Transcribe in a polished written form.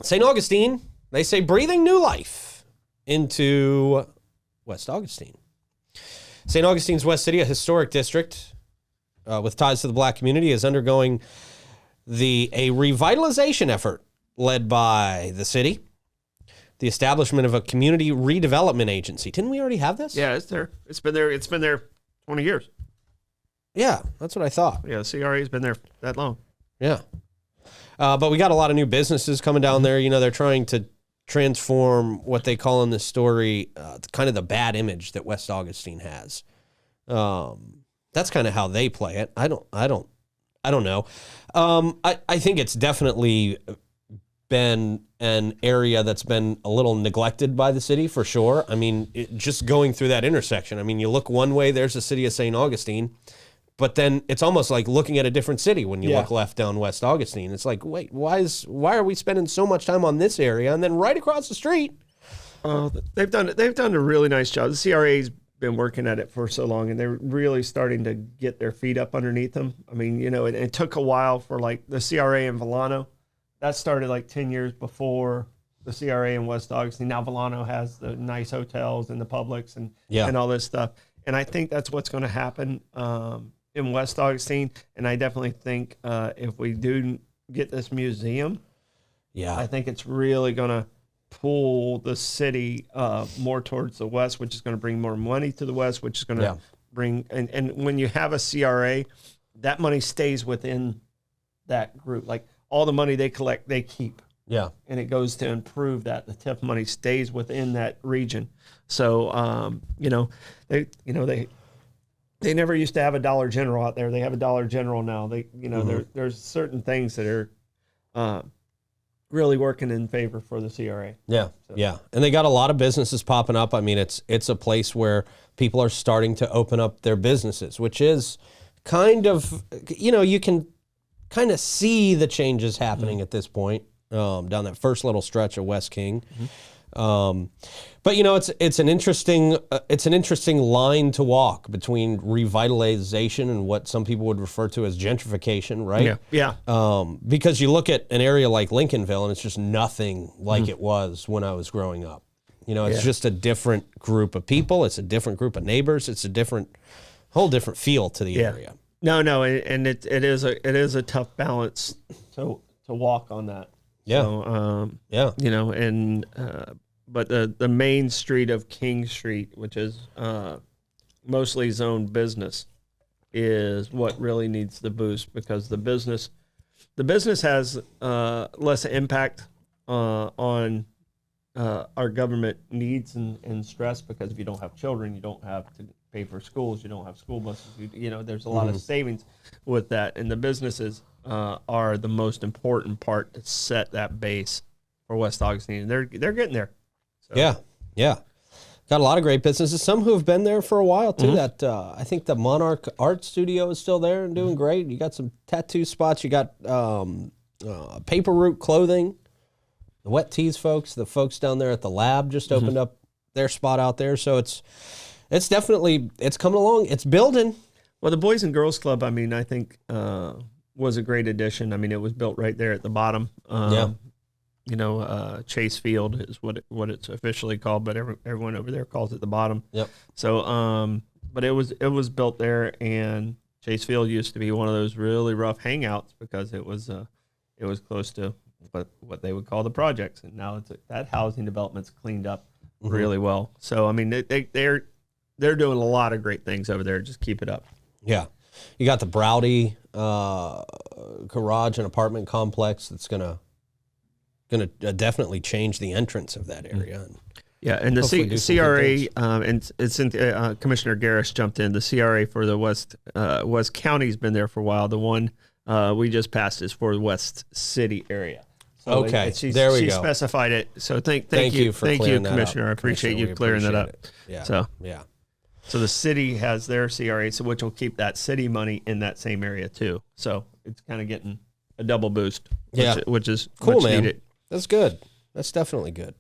St. Augustine, they say breathing new life into West Augustine. St. Augustine's West City, a historic district with ties to the black community, is undergoing a revitalization effort led by the city. The establishment of a community redevelopment agency. Didn't we already have this? Yeah, it's there. It's been there 20 years. Yeah, that's what I thought. Yeah, the CRA's been there that long. Yeah. But we got a lot of new businesses coming down there. You know, they're trying to transform what they call in this story kind of the bad image that West Augustine has. That's kind of how they play it. I don't know. I think it's definitely been an area that's been a little neglected by the city, for sure. I mean, just going through that intersection, I mean, you look one way, there's the city of St. Augustine, but then it's almost like looking at a different city when you look left down West Augustine. It's like, wait, why are we spending so much time on this area? And then right across the street. They've done a really nice job. The CRA's been working at it for so long, and they're really starting to get their feet up underneath them. I mean, you know, it took a while for like the CRA in Volano. That started like 10 years before the CRA in West Augustine. Now Volano has the nice hotels and the Publix and all this stuff. And I think that's what's going to happen in West Augustine. And I definitely think if we do get this museum, I think it's really going to pull the city more towards the west, which is going to bring more money to the west, which is going to bring, and when you have a CRA, that money stays within that group. Like all the money they collect, they keep. Yeah. And it goes to improve that. The TIF money stays within that region. So, they they never used to have a Dollar General out there. They have a Dollar General now. They, there's certain things that are really working in favor for the CRA. Yeah, so. Yeah. And they got a lot of businesses popping up. I mean, it's a place where people are starting to open up their businesses, which is kind of, you can kind of see the changes happening at this point down that first little stretch of West King. But it's an interesting line to walk between revitalization and what some people would refer to as gentrification, right? Yeah. Because you look at an area like Lincolnville and it's just nothing like it was when I was growing up. It's just a different group of people. It's a different group of neighbors. It's a whole different feel to the area. No, and it is a tough balance to walk on that. Yeah. So, but the main street of King Street, which is mostly zoned business, is what really needs the boost, because the business has less impact on our government needs and stress, because if you don't have children, you don't have to pay for schools, you don't have school buses, there's a lot of savings with that, and the businesses are the most important part to set that base for West Augustine. They're getting there. So. Yeah. Got a lot of great businesses, some who have been there for a while too. That I think the Monarch Art Studio is still there and doing great. You got some tattoo spots. You got Paper Route Clothing, the Wet Tees folks, the folks down there at the lab just opened up their spot out there. So it's definitely, it's coming along. It's building. Well, the Boys and Girls Club, I mean, I think was a great addition. I mean, it was built right there at the bottom. Chase Field is what it's officially called, but everyone over there calls it the bottom. Yep. So, but it was built there, and Chase Field used to be one of those really rough hangouts because it was close to what they would call the projects, and now that housing development's cleaned up really well. So, I mean, they're doing a lot of great things over there. Just keep it up. Yeah. You got the Browdy garage and apartment complex that's gonna definitely change the entrance of that area. Yeah, and the CRA and Commissioner Garris jumped in. The CRA for the West County's been there for a while. The one we just passed is for the West City area. So there we go. She specified it. So thank you, Commissioner. I appreciate you clearing that up. Yeah. So the city has their CRA, which will keep that city money in that same area too. So it's kind of getting a double boost. Which is cool, much man. Needed. That's good. That's definitely good.